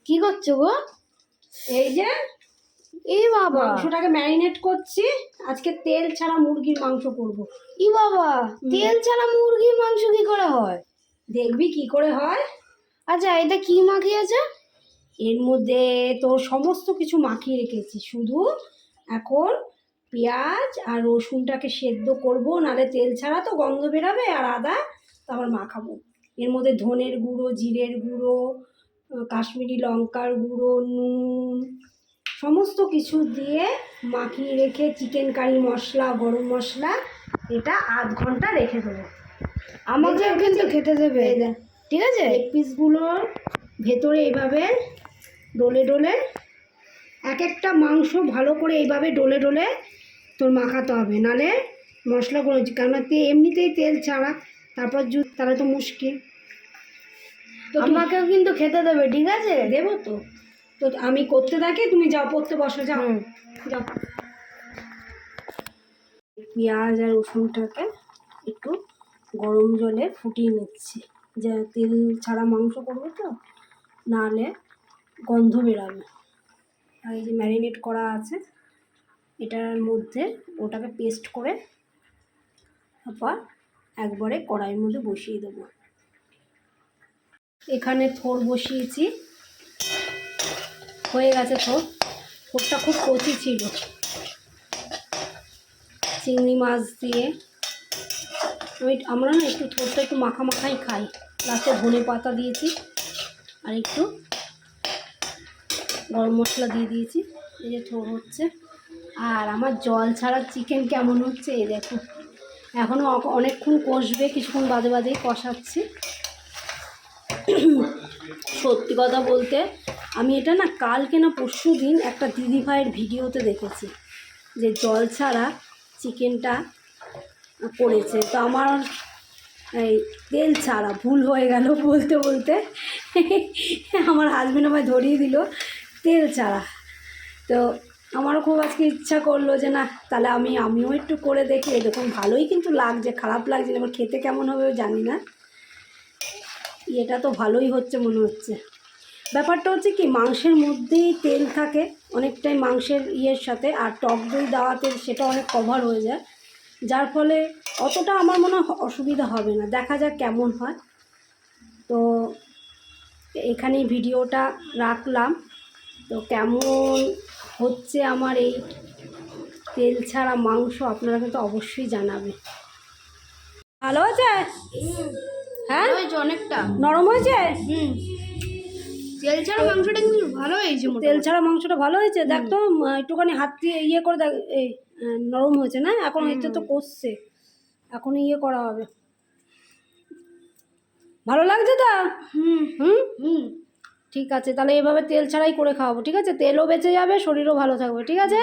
কি করছো গো? এই যে এই বাবা, মাংসটাকে ম্যারিনেট করছি। আজকে তেল ছাড়া মুরগির মাংস করব। ই বাবা, তেল ছাড়া মুরগির মাংস কি করে হয়? দেখবি কি করে হয়। আচ্ছা, এটা কি মাখিয়েছে? এর মধ্যে তোর সমস্ত কিছু মাখিয়ে রেখেছি, শুধু এখন পেঁয়াজ আর রসুনটাকে সেদ্ধ করব, নাহলে তেল ছাড়া তো গন্ধ বেরাবে, আর আদা তারপর মাখাবো। এর মধ্যে ধনের গুঁড়ো, জিরের গুঁড়ো, কাশ্মীরি লঙ্কার গুঁড়ো, নুন, সমস্ত কিছু দিয়ে মাখিয়ে রেখে চিকেন কারি মশলা, গরম মশলা, এটা আধ ঘন্টা রেখে দেবো। আমাকে কিন্তু খেতে দেবে, ঠিক আছে? লেগ পিসগুলোর ভেতরে এইভাবে ডলে ডলে এক একটা মাংস ভালো করে এইভাবে ডলে ডলে তোর মাখাতে হবে, নালে মশলাগুলো, কেন এমনিতেই তেল ছাড়া, তারপর তাহলে তো মুশকিল। তো আমাকেও কিন্তু খেতে দেবে, ঠিক আছে? দেবো তো। তো আমি করতে থাকি, তুমি যাও পড়তে বসো, যাও যাও। পেঁয়াজ আর রসুনটাকে একটু গরম জলে ফুটিয়ে নিচ্ছি, যে তেল ছাড়া মাংস করবো তো, নাহলে গন্ধ বেরাবে। আর এই যে ম্যারিনেট করা আছে, এটার মধ্যে ওটাকে পেস্ট করে তারপর একবারে কড়াইয়ের মধ্যে বসিয়ে দেবো। এখানে থোর বসিয়েছি, হয়ে গেছে থোর। থোরটা খুব কচি ছিল, চিংড়ি মাছ দিয়ে। আমরা না একটু থোরটা একটু মাখা মাখাই খাই। লাস্টে ধনে পাতা দিয়েছি আর একটু গরম মশলা দিয়ে দিয়েছি। এই যে থোর হচ্ছে। আর আমার জল ছাড়া চিকেন কেমন হচ্ছে এই দেখো। এখনও অনেকক্ষণ কষবে, কিছুক্ষণ বাদে বাদেই কষাচ্ছি। সত্যি কথা বলতে আমি এটা না কালকে না পরশু দিন একটা দিদিভাইয়ের ভিডিওতে দেখেছি, যে জল ছাড়া চিকেনটা করেছে। তো আমার এই তেল ছাড়া ভুল হয়ে গেল বলতে বলতে, আমার হাজবেন্ড আমায় ধরিয়ে দিল তেল ছাড়া। তো আমারও খুব আজকে ইচ্ছা করলো যে না, তাহলে আমিও একটু করে দেখি। এরকম ভালোই কিন্তু লাগছে, খারাপ লাগছে না। এবার খেতে কেমন হবে জানি না। এটা তো ভালোই হচ্ছে মনে হচ্ছে। ব্যাপারটা হচ্ছে কি, মাংসের মধ্যেই তেল থাকে অনেকটাই, মাংসের ইয়ের সাথে, আর টক দই দেওয়াতে সেটা অনেক কভার হয়ে যায়, যার ফলে অতটা আমার মনে হয় অসুবিধা হবে না। দেখা যাক কেমন হয়। তো এখানেই ভিডিওটা রাখলাম। তো কেমন হচ্ছে আমার এই তেল ছাড়া মাংস, আপনারা কিন্তু অবশ্যই জানাবে। ভালো আছে? হ্যাঁ, অনেকটা নরম হয়েছে। তেল ছাড়া মাংসটা কিন্তু ভালো হয়েছে। তেল ছাড়া মাংসটা ভালো হয়েছে। দেখ তো একটুখানি হাত দিয়ে ইয়ে করে দেখ, এই নরম হয়েছে না? এখন এটা তো কষছে, এখন ইয়ে করা হবে। ভালো লাগছে তো? ঠিক আছে, তাহলে এভাবে তেল ছাড়াই করে খাওয়াবো, ঠিক আছে? তেলও বেঁচে যাবে, শরীরও ভালো থাকবে, ঠিক আছে?